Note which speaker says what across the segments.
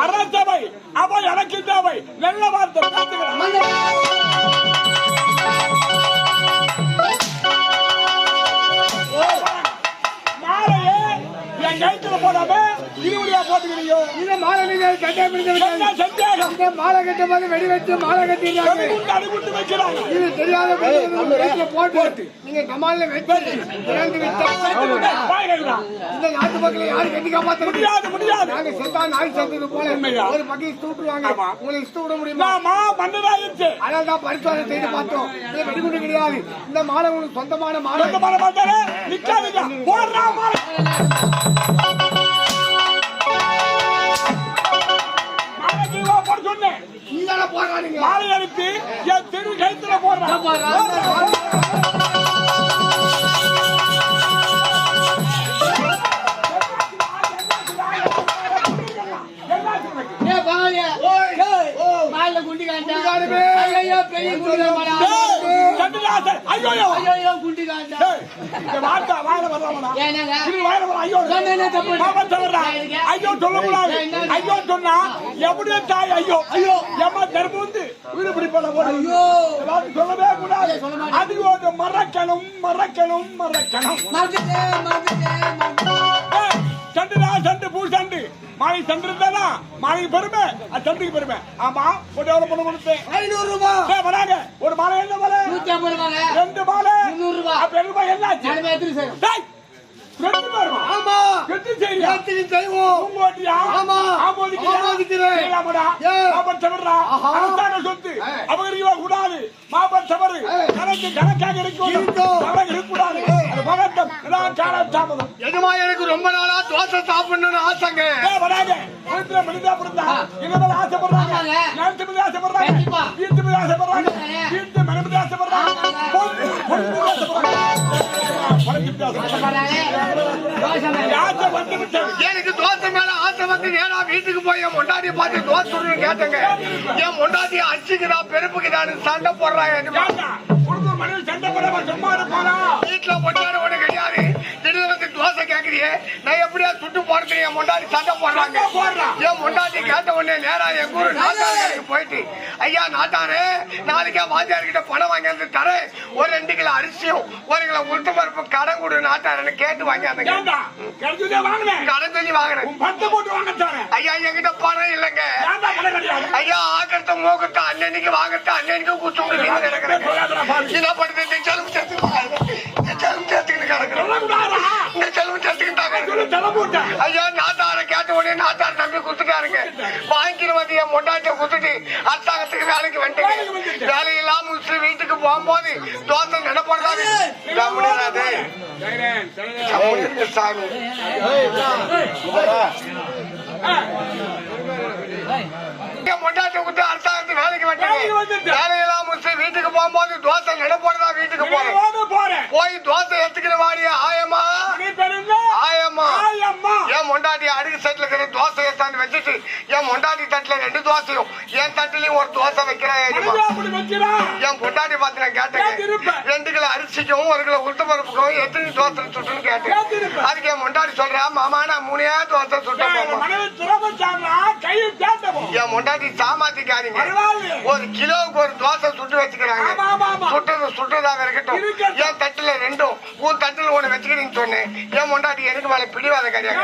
Speaker 1: அரசவை அவை எனக்கு தேவை நல்ல வார்த்தை மாலையே என் கைத்துல போடாம இருபடியா போட்டுக்கிறீங்க. இதை மாலை மாலை கட்டும் போது வெடி வச்சு மாலை கட்டி அடிபட்டு வைக்கிறாங்க. இது தெரியாத போட்டு நீங்க கமால வச்சு இந்த நாட்டு மக்களை யாரும் கட்டி காப்பாற்ற முடியாது முடியாது. நாங்க செத்தா நாய் செத்தது போல ஒரு பக்கம் தூட்டுவாங்க. உங்களை இஷ்ட விட முடியுமா? மன்னராயிருச்சு. அதான் பரிசோதனை செய்து பார்த்தோம். இது வெடிகுண்டு கிடையாது. இந்த மாலை உங்களுக்கு சொந்தமான மாலை நிக்காதீங்க. போடுறா மாலை மாலை அனுப்பி என் தெரு கைத்துல போடுறேன். சொல்லவே கூடாது. அது மறக்கணும் மறக்கணும் மறக்கணும். சண்டுடா சண்டு பூ சண்டு மாலை சண்டு இருந்தா மாலைக்கு பெருமை சண்டுக்கு பெருமை. ஆமா ஒரு எவ்வளவு பணம் கொடுத்தேன்? 500 ரூபாய். வராங்க ஒரு மாலை என்ன மாலை? 150 மாலை. 2 மாலை 300 ரூபாய். அப்ப ரூபாய் என்னாச்சு? 2 பேருமா? ஆமா. எத்தனை செய்யா? எத்தனை செய்வோம்? உங்கோட்டியா? ஆமா. ஆமோதிக்கிறேன். செய்யலாமடா. மாபன் சவரா. அரசாங்க சொத்து. அபகரிக்க கூடாது. மாபன் சவரு. கணக்காக இருக்கும். தவறாக இருக்க கூடாது. அது பகட்டம். இதான் காலம் தாமதம். எதுமா எனக்கு ரொம்ப நாளா தோசை சாப்பிடணும்னு ஆசைங்க. வராங்க. வீட்டுல மனிதா பிறந்தா என்ன ஆசைப்படுறாங்க? நேரத்து மீது ஆசைப்படுறாங்க. வீட்டு மீது ஆசைப்படுறாங்க. வீட்டு மன மீது ஆசைப்படுறாங்க. எனக்கு தோசை மேல ஆசை வந்து நேரா வீட்டுக்கு போய் என் முண்டாட்டிய பார்த்து தோசை சுடுன்னு கேட்டேங்க. என் முண்டாட்டிய அடிச்சுக்குதா பெருப்புக்குதான்னு சண்டை போடுறாங்க. சண்டை போட சும்மா வீட்டுல பொண்டாடு ஒண்ணு கிடையாது. திடீர்னு வந்து தோசை கேட்கறியே நான் எப்படியா சுட்டு போடுறேன். என் முண்டாட்டி சண்டை போடுறாங்க. என் முண்டாட்டி கேட்ட உடனே நேரா எங்க ஊரு நாட்டாருக்கு போயிட்டு ஐயா நாட்டாரு நாளைக்கே வாத்தியார்கிட்ட பணம் வாங்கி வந்து தரேன். ஒரு 2 கிலோ அரிசியும் 1 கிலோ உளுத்த பருப்பு கடன் கொடு நாட்டாருன்னு கேட்டு வாங்கி அந்த கடன் சொல்லி வாங்கினேன். ஐயா என்கிட்ட பணம் இல்லைங்க. ஐயா ஆக்கத்த மூக்கத்த அன்னைக்கு வாங்கத்த அன்னைக்கு குச்சு என்ன பண்ணுறது? செலவு சேர்த்துக்கிட்டு கிடக்குறேன். ஐயா நாட்டார கேட்ட உடனே நாட்டார நம்பி குடுத்துட்டாருங்க. வாங்கிக்கிற வந்து என் மொண்டாட்டிய குடுத்துட்டு அரசாங்கத்துக்கு வேலைக்கு வந்துட்டு வேலையில்லாம வீட்டுக்கு போகும்போது தோசை நினைப்படாது சாமி. மொண்டாட்டிய குடுத்து அரசாங்கத்துக்கு வேலைக்கு வந்துட்டு வேலையெல்லாம் வீட்டுக்கு போகும்போது தோசை நினைப்போடுதா வீட்டுக்கு போறேன். போய் தோசை எடுத்துக்கிற வாடிய ஆயம்மா ஆயம்மா என் மொண்டாட்டி அடுக்கு செட்ல இருக்கிற தோசை எடுத்தாந்து வச்சுட்டு என் மொண்டாட்டி தட்டுல 2 தோசையும் என் தட்டுலயும் ஒரு தோசை வைக்கிறேன். என் பொண்டாட்டி பார்த்து நான் கேட்டேன் 2 கிலோ அரிசிக்கும் 1 கிலோ உளுத்த பருப்புக்கும் எத்தனை தோசை சுட்டுன்னு கேட்டேன். அதுக்கு என் மொண்டாட்டி சொல்றேன் மாமா நான் 3 தோசை சுட்டேன். என் மொண்டாட்டி சாமாத்திக்காதீங்க. 1 கிலோவுக்கு 1 தோசை சுட்டு வச்சுக்கிறாங்க. சுட்டுதாக இருக்கட்டும். என் தட்டுல 2 உன் தட்டுல 1 வச்சுக்கிறீங்கன்னு சொன்னேன். என் மொண்டாட்டி எனக்கு மேல பிடிவாத கிடையாது.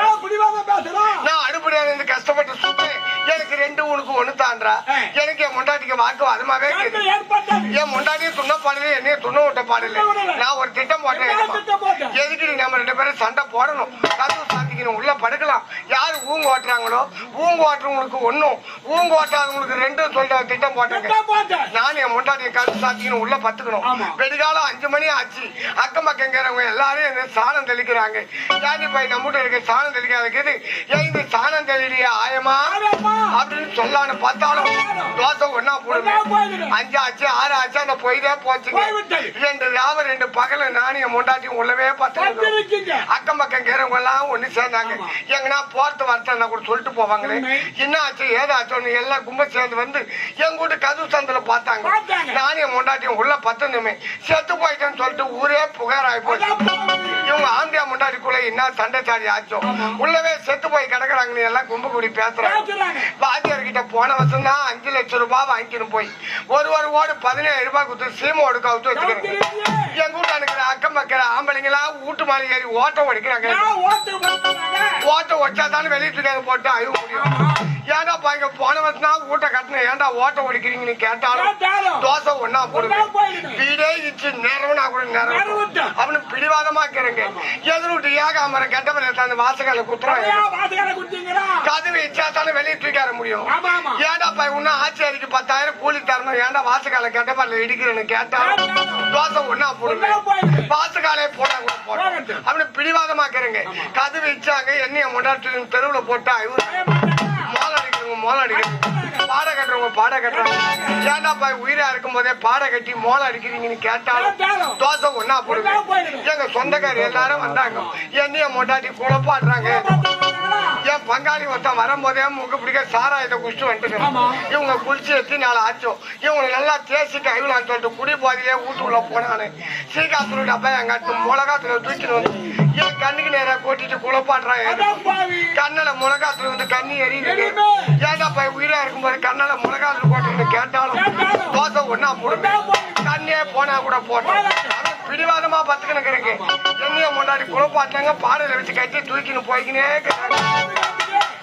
Speaker 1: நான் அடுப்படியாக கஷ்டப்பட்டு சுட்டேன். எனக்கு 2 உனக்கு 1 தான்றா. எனக்கு என் மொண்டாட்டிக்கு வாக்கு அதுமாவே என் மொண்டாட்டிய துண்ண பாடல என்னைய துண்ண விட்ட பாடல. நான் ஒரு திட்டம் போட்டேன். எதுக்கு நம்ம 2 பேரும் சண்டை போடணும்? கதவு சாந்திக்கணும் உள்ள படுக்கலாம். யாரு ஊங்க ஓட்டுறாங்களோ ஊங்க ஓட்டுறவங்களுக்கு 1 ஊங்க ஓட்டாதவங்களுக்கு 2 சொல்ற திட்டம் போட்டேன். நான் என் மொண்டாட்டிய கதவு சாந்திக்கணும் உள்ள பத்துக்கணும். வெடிகாலம் 5 மணி ஆச்சு. அக்கம் பக்கங்கிறவங்க எல்லாரும் என்ன சாணம் தெளிக்கிறாங்க. ஜாதி பாய் நம்மகிட்ட இருக்க சாணம் தெளிக்காது. ஏன் இந்த சாணம் தெளியா ஆயமா அப்படின்னு சொல்லான்னு பார்த்தாலும் தோசை ஒன்னா போடுது. 5 ஆச்சு 6 ஆச்சு அந்த பொய்தே போச்சுங்க. 2 ராவ 2 பகல நானும் என் முண்டாட்டியும் உள்ளவே பார்த்து அக்கம் பக்கம் கேறவங்க எல்லாம் ஒண்ணு சேர்ந்தாங்க. எங்கன்னா போறது வரட்டா கூட சொல்லிட்டு போவாங்களே என்ன ஆச்சு ஏதாச்சும் எல்லாம் கும்ப சேர்ந்து வந்து எங்க வீட்டு கதவு சந்தில பார்த்தாங்க. நானும் என் முண்டாட்டியும் உள்ள பத்தணுமே செத்து போயிட்டேன்னு சொல்லிட்டு ஊரே புகார் ஆகி போச்சு. இவங்க ஆந்தியா முண்டாட்டிக்குள்ள என்ன சண்டை சாடி ஆச்சோம். உள்ளவே செத்து போய் கிடக்குறாங்கன்னு எல்லாம் கும்பு கூடி பேசுறாங்க. பாத்தியார்கிட்ட போன வருஷம் தான் 5 லட்சம் ரூபாய் வாங்கிக்கணும் போய் ஒரு ஓடு 17,000 ரூபாய் கொடுத்து சீம ஓடுக்கு அவுத்து வச்சுக்கிறேன். எங்க வீட்டு அனுக்கிற அக்கம் பக்கிற ஆம்பளைங்களா வீட்டு மாலை ஏறி ஓட்டம் ஒடிக்கிறாங்க. ஓட்டம் ஒச்சாதானே வெளியிட்டு போட்டு அழுவ முடியும். ஏன்டா பாங்க போன வருஷம் தான் வீட்டை கட்டின ஏன்டா ஓட்டம் ஒடிக்கிறீங்கன்னு கேட்டாலும் தோசை ஒன்னா போடுது. வீடே இச்சு நேரம்னா கூட நேரம் அப்படின்னு பிடிவாதமா இருக்கிறேங்க. எதிர்விட்டு ஏகாமரம் கெட்டவரை அந்த வாசகால குத்துறாங்க. கதவை இச்சாத்தானே வெளியே தூக்கார முடியும். ஏன்டா பாய் இன்னும் ஆட்சியருக்கு 10,000 கூலி தரணும் ஏன்டா வாசகால கெட்டப்பல இடிக்கிறேன்னு கேட்டாலும் தோசை ஒன்னா போடுங்க. வாசகாலே போனா கூட போடும் அப்படின்னு பிடிவாதமா இருக்கிறேங்க. கதவை இச்சாங்க என்னைய முன்னாடி தெருவுல போட்டா மோள அடிக்கிறவங்க பாட கட்டுறவங்க பாட கட்டுறாங்க. ஏன்டா பாய் உயிரா இருக்கும் போதே பாட கட்டி மோள அடிக்கிறீங்கன்னு கேட்டாலும் தோசை ஒன்னா போடுங்க. எங்க சொந்தக்காரர் எல்லாரும் வந்தாங்க. என்னைய மொட்டாட்டி குழப்பாடுறாங்க. என் பங்காளி ஒருத்தன் வரும்போதே முக பிடிக்க சாராயத்தை குடிச்சு வந்துட்டு இவங்க குளிச்சு எத்தி நாள் ஆச்சோம். இவங்க நல்லா தேசிட்டு அழுவலான்னு சொல்லிட்டு குடி போதையே வீட்டுக்குள்ள போனானு சீக்காத்தூர் டப்பா எங்காட்டு மிளகாத்துல தூக்கிட்டு வந்து என் கண்ணுக்கு நேரா கொட்டிட்டு குழப்பாடுறாங்க. கண்ணில மிளகாத்துல வந்து கண்ணி எரியுது. ஏன்டா போய் உயிரா இருக்கும்போது கண்ணால மிளகாத்துல போட்டு கேட்டாலும் தோசை ஒன்னா போடுங்க. கண்ணியே போனா கூட போட்டோம் பிடிவாதமா பத்துக்கணுக்கு என்னைய முன்னாடி குழப்பாட்டாங்க. பாடையில வச்சு கட்டி தூக்கின்னு போய்க்கினே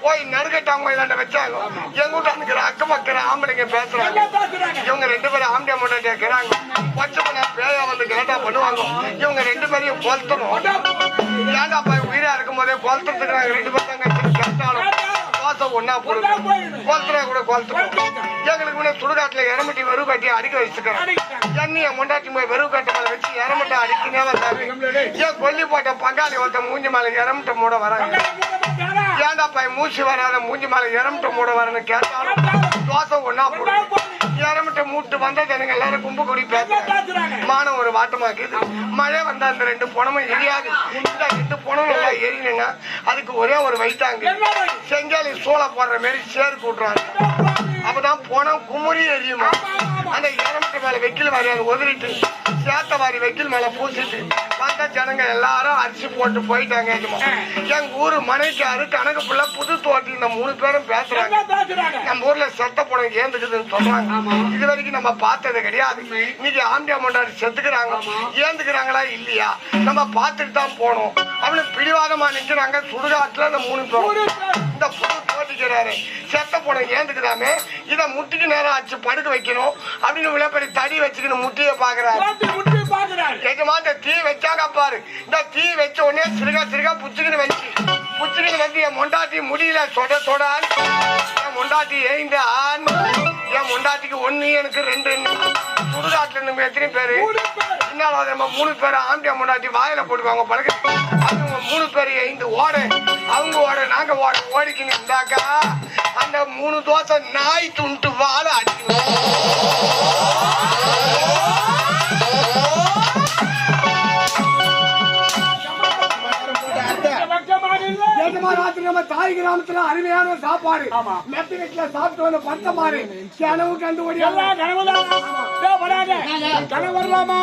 Speaker 1: போய் நடுக்கட்டாங்க இதாண்ட வச்சாங்க. எங்க வீட்டு அனுக்கிற அக்கம் பக்கிற ஆம்பளைங்க பேசுறாங்க. இவங்க 2 பேரும் ஆம்பளை முன்னாடி இருக்கிறாங்க. பச்சை பண்ண பேயா வந்து கேட்டா பண்ணுவாங்க. இவங்க 2 பேரையும் கொளுத்தணும். ஏன்டா போய் உயிரா இருக்கும் போதே கொளுத்துறதுக்கு 2 பேர் தாங்க கேட்டாலும் தோசை ஒன்னா போடுங்க. கொளுத்துறா கூட கொளுத்துறோம். எங்களுக்கு முன்ன சுடுகாட்டுல இறமட்டி வெறு கட்டி அடிக்க வச்சுக்கிறோம். எண்ணிய முண்டாட்டி போய் வெறு கட்ட மேல வச்சு இறமட்டை அடிக்கினே வந்தாரு. ஏன் கொல்லி போட்ட பங்காளி ஒருத்த மூஞ்சி மேல இறமட்ட மூட வராங்க. ஏன்டா பாய் மூச்சு வராத மூஞ்சி மேல இறமட்ட மூட வரன்னு கேட்டாலும் தோசை ஒன்னா போடுங்க. இறமட்ட மூட்டு வந்தா ஜனங்க எல்லாரும் கும்பு கூடி பேசுறாங்க. மானம் ஒரு வாட்டமாக்குது. மழை வந்தா அந்த 2 பொணமும் எரியாது. இந்த 2 பொணமும் நல்லா எரியணுங்க. அதுக்கு ஒரே ஒரு வைத்தாங்க செங்காலி சோளை போடுற மாதிரி சேரு கூட்டுறாங்க. அப்பதான் போனோம் குமுறி எரியுமா. அந்த இறமட்டு மேல வெக்கில் வாரி அதை உதறிட்டு சேத்த வாரி வெக்கில் மேல பூசிட்டு வந்த ஜனங்க எல்லாரும் அரிசி போட்டு போயிட்டாங்க. எங்க ஊரு மனைக்காரு கணக்கு புள்ள புது தோட்டி இந்த 3 பேரும் பேசுறாங்க. நம்ம ஊர்ல செத்த பணம் ஏந்துக்குதுன்னு சொல்றாங்க. இது வரைக்கும் நம்ம பார்த்தது கிடையாது. இன்னைக்கு ஆம்பியா முன்னாடி செத்துக்கிறாங்க. ஏந்துக்கிறாங்களா இல்லையா நம்ம பார்த்துட்டு தான் போனோம் அப்படின்னு பிடிவாதமா நிக்கிறாங்க. சுடுகாட்டுல அந்த 3 பேரும் இந்த புது தோட்டிக்கிறாரு. செத்த பணம் ஏந்துக்குதாமே இத முட்டிக்கு நேரம் ஆச்சு படுக்க வைக்கணும் அப்படின்னு விளையாடி தடி வச்சுக்கணும். முட்டிய பாக்குறாரு. எஜமாந்த தீ வச்சாங்க பாரு. இந்த தீ வச்ச உடனே சிறுகா புச்சுக்கின்னு வந்து என் முண்டாட்டி முடியல சொட என் முண்டாட்டி எய்ந்த ஆண் என் முண்டாட்டிக்கு 1 எனக்கு 2 சுடுகாட்டுல இருந்து எத்தனை பேரு பின்னால நம்ம 3 பேரும் ஆம்பியா முண்டாட்டி வாயில போட்டுக்குவாங்க பழக்க. அவங்க 3 பேரு எய்ந்து ஓட அவங்க ஓட நாங்க ஓடிக்கின்னு இருந்தாக்கா அந்த 3 தோசை நாய் துண்டு வாழ அடிக்கணும். நம்ம தாய் கிராமத்துல அருமையான சாப்பாடு மெத்த வீட்டுல சாப்பிட்டு வந்து பட்ட மாதிரி கனவு கண்டு ஓடி வரலாமா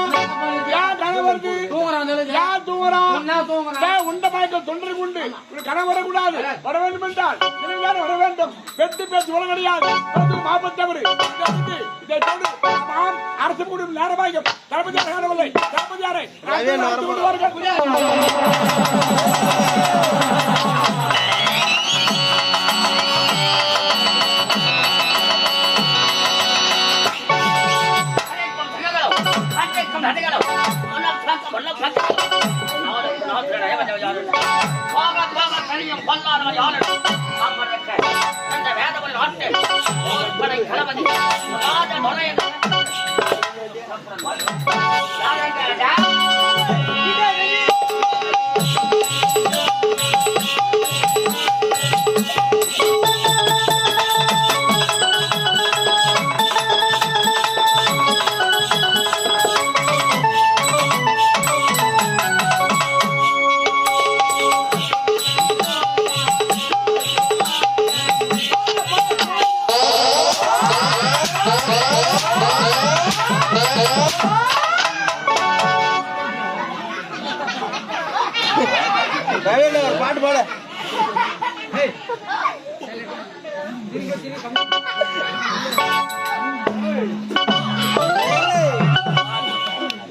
Speaker 1: உண்ட பாய்க்க தொண்டரை உண்டு கனவு வரக்கூடாது. வர வேண்டும் என்றால் வர வேண்டும். பெற்று பேச்சு உலக கிடையாது. மாப்பத்தவர் இதை அரசு கூடும் நேரமாக தளபதியார் காணவில்லை. தளபதியாரை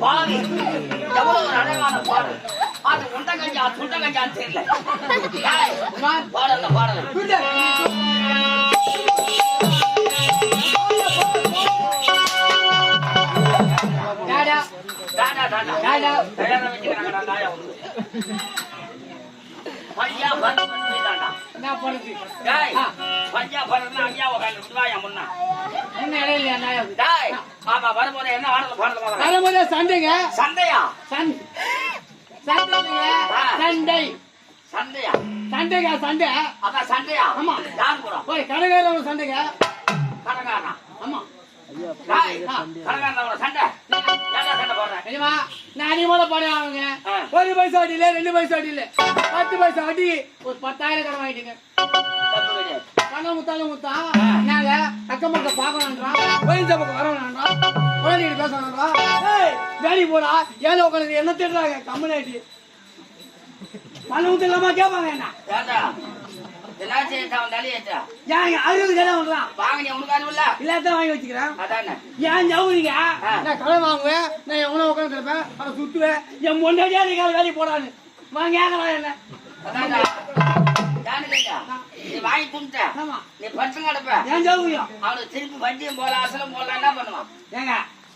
Speaker 2: பாரு எவ்வளவு ஒரு அழகான பாடு. அது உண்ட கஞ்சா சுண்ட கஞ்சான்னு தெரியல. பாடல பாடல பையா என்ன பண்ணுது பையா பரதுனா ஐயா உட்காந்து விடுவாயா முன்னா என்ன இடையில டாய் ஆமா வரும்போது என்ன ஆடல பாடல வரும்போது சண்டைங்க சண்டையா சண்டை சண்டையா சண்டைங்க சண்டை அதான் சண்டையா ஆமா யார் கூட போய் கடைக்கார சண்டைங்க கடைக்காரனா ஆமா ஒரு பைசா வட்டி இல்ல 2 பைசா வட்டி இல்ல 10 பைசா வட்டி ஒரு 10,000 கடன் வாங்கிட்டீங்க. கடன் முத்தாலும் முத்தா நாங்க அக்கம் பக்கம் பாக்கணும்ன்றான் கோயில் சபைக்கு வரணும்ன்றான் குழந்தைகிட்ட பேசணும்ன்றான் வேலைக்கு போடா ஏழை உட்காந்து என்ன திட்டுறாங்க கம்முனாட்டி கடன் முத்து இல்லாம கேட்பாங்க என்ன வாங்கி வச்சுக்கிறேன் ஏன் ஜவுறீங்க நான் கடை வாங்குவேன் நான் எவனோ உட்காந்து இருப்பேன் அதை சுத்துவேன் என் முன்னாடியே வேலைக்கு போடான்னு வாங்க கேட்கலாம் என்ன நீ வாங்கி கும்பிட்ட நீ பச்சை கிடப்ப ஏன் ஜவுரியம் அவனுக்கு திருப்பி வண்டியும் போல அசலும் போல என்ன பண்ணுவான் ஏங்க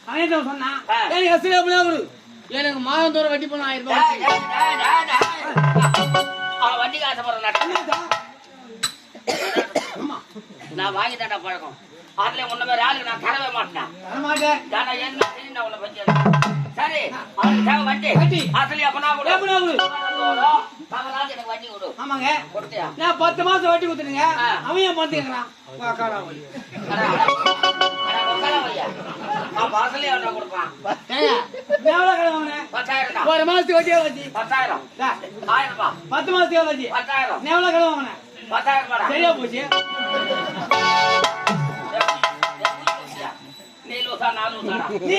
Speaker 2: அவன் சொன்னா எனக்கு அசலே கொடு எனக்கு மாதம் தோறும் வட்டி பண்ண 1000 ரூபாய் அவன் வண்டிக்கு ஆசைப்படுறான் நான் வாங்கிட்டா பழக்கம் அதுல உன்ன மாதிரி ஆளுக்கு நான் தரவே மாட்டேன் என்ன உன்னை பத்தி சரி அவனுக்கு தேவை வண்டி அதுல அப்பனா எனக்கு வண்டி கொடு ஆமாங்க கொடுத்தியா நான் 10 மாசம் வட்டி கொடுத்துருங்க அவன் ஏன் பார்த்துக்கிறான் வாசலே அவனை கொடுப்பான் ஒரு மாசத்துக்கு வட்டியே வச்சு 10,000 10 மாசத்துக்கு வச்சு 10,000 எவ்வளவு கடை வாங்கின 10,000 சரியா போச்சு நீ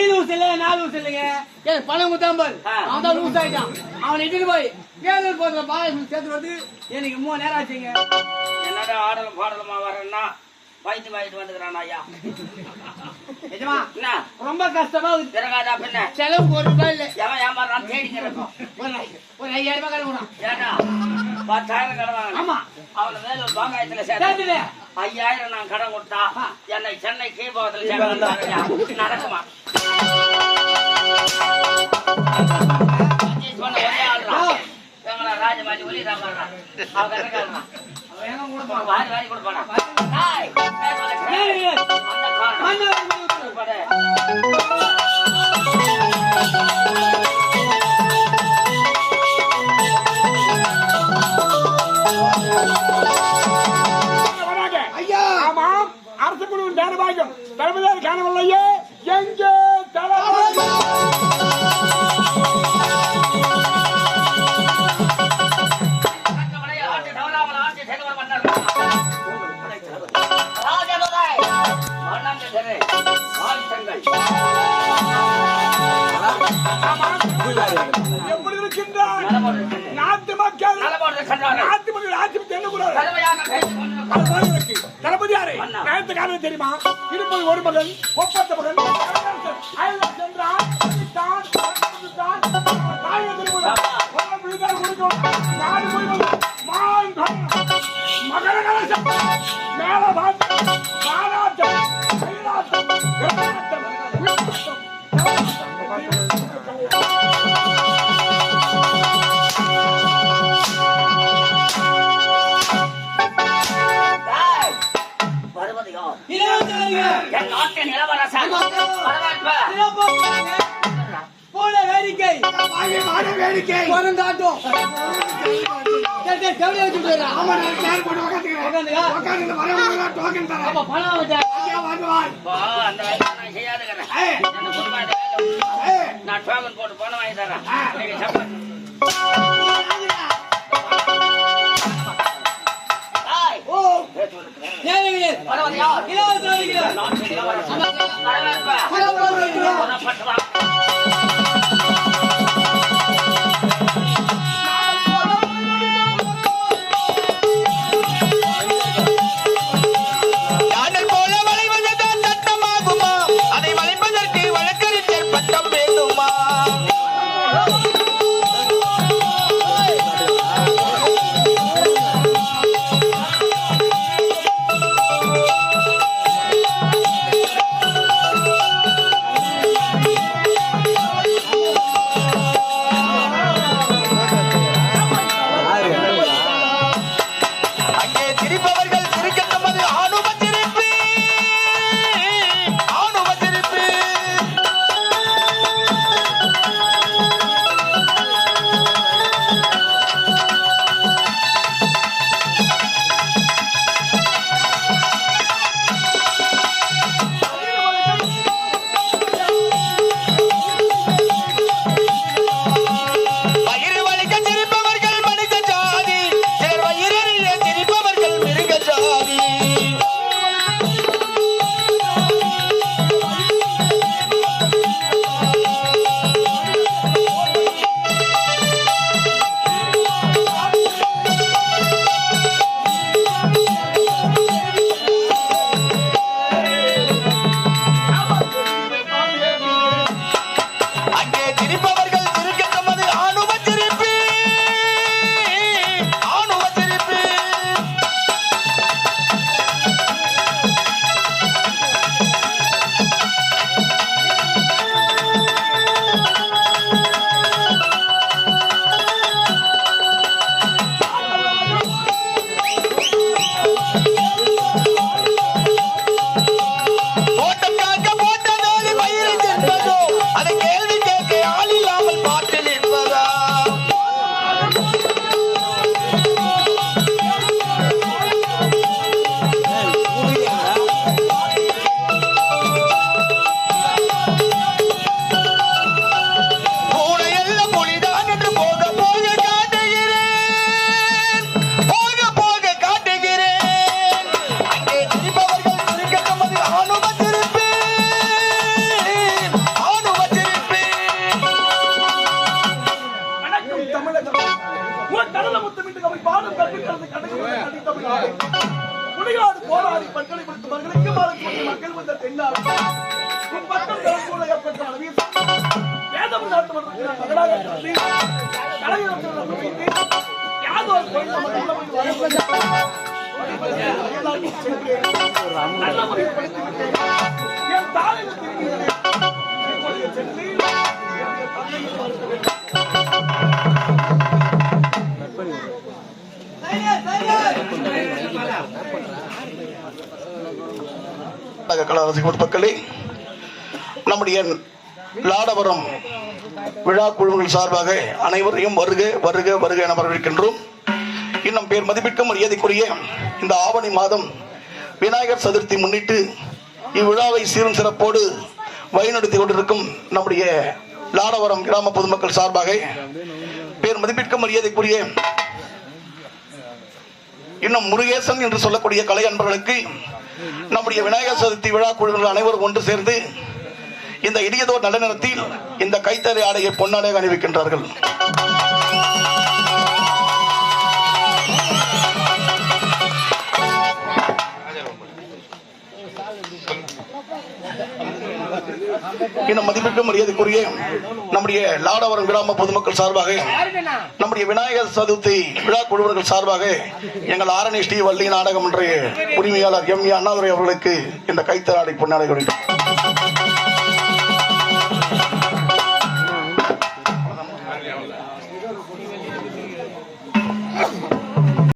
Speaker 2: லூஸ் இல்ல நான் லூஸ் இல்லைங்க பணம் குத்தாம்பல் அவன் தான் லூஸ் ஆயிட்டான் அவன் இட்டுட்டு போய் வேலூர் போதுல பாயசம் சேர்த்து வந்து எனக்கு 3 நேரம் ஆச்சுங்க என்னடா ஆடலும் பாடலுமா வரேன்னா வயிற்று வாங்கிட்டு வந்துக்கிறான் ஐயா நிஜமா என்ன ரொம்ப கஷ்டமா திறகாதா பின்ன செலவு 1 ரூபாய் இல்ல எவன் ஏமாறான் தேடிக்கிறப்போ ஒரு 5000 ரூபாய் கடன் ஏன்னா 10,000 கடன் வாங்க ஆமா அவன வேலூர் பாங்காயத்துல சேர்த்து 5000 நான் கடன் கொடுத்தா என்னை சென்னை கீழ்பாகத்துல சேர்த்து நடக்குமா எங்களா ராஜமாஜி ஒலி ராமரா அவங்க இருக்காங்க வாரி வாரி கொடுப்பானா ஐயா ஆமா அரசு குழுவின் நேரமாகும் தலைமையார் காணவில்லையே எங்கே எப்படி இருக்கின்றார் நாட்டு மக்கள் நாட்டு மக்கள் ஆட்சி தளபதியாரே நேரத்து காரணம் தெரியுமா இருப்பது ஒரு மகன் ஒப்பந்த மகன் சென்றார் மேல நாட்டின் இளவரசன் வேடிக்கை வேடிக்கை நான் டோக்கன் போட்டு பணம் வாங்கி தரேன்
Speaker 3: குடிகாடு போராடி பட்களை கொடுத்து மகளுக்கு மாறக்கூடிய மக்கள் வந்த தென்னாடு குப்பத்தம் தரக்கூட ஏற்பட்ட அளவில் வேதம் நாட்டு மகனாக கருதி கலைஞர்கள் வைத்து யாதோ ஒரு கோயில் நம்ம உள்ள போய் நல்ல முறையில் படித்துவிட்டு என் தாயில திரும்பியது இப்பொழுது சென்று
Speaker 4: மக்களே, நம்முடைய லாடவரம் விழா குழுக்கள் சார்பாக அனைவரையும் வருக வருக வருக என வரவேற்கின்றோம். இன்னும் பேர் மதிப்பிற்கும் மரியாதைக்குரிய இந்த ஆவணி மாதம் விநாயகர் சதுர்த்தி முன்னிட்டு இவ்விழாவை சீரும் சிறப்போடு வழிநடத்தி கொண்டிருக்கும் நம்முடைய லாடவரம் கிராம பொதுமக்கள் சார்பாக பேர் மதிப்பிற்கும் மரியாதைக்குரிய இன்னும் முருகேசன் என்று சொல்லக்கூடிய கலை அன்பர்களுக்கு நம்முடைய விநாயகர் சதுர்த்தி விழா குழுவினர் அனைவரும் ஒன்று சேர்ந்து இந்த இடியதோர் நல்ல நேரத்தில் இந்த கைத்தறி ஆடையை பொன்னாடையாக அணிவிக்கின்றார்கள். இன்னும் மதிப்பிற்கும் மரியாதைக்குரிய நம்முடைய லாடவரம் கிராம பொதுமக்கள் சார்பாக நம்முடைய விநாயகர் சதுர்த்தி விழா குழுவினர்கள் சார்பாக எங்கள் ஆரணி ஸ்ரீ வள்ளி நாடகம் என்ற உரிமையாளர் எம். அண்ணாதுரை அவர்களுக்கு இந்த கைத்தறி ஆடை பொன்னாடை கொடுக்கும்.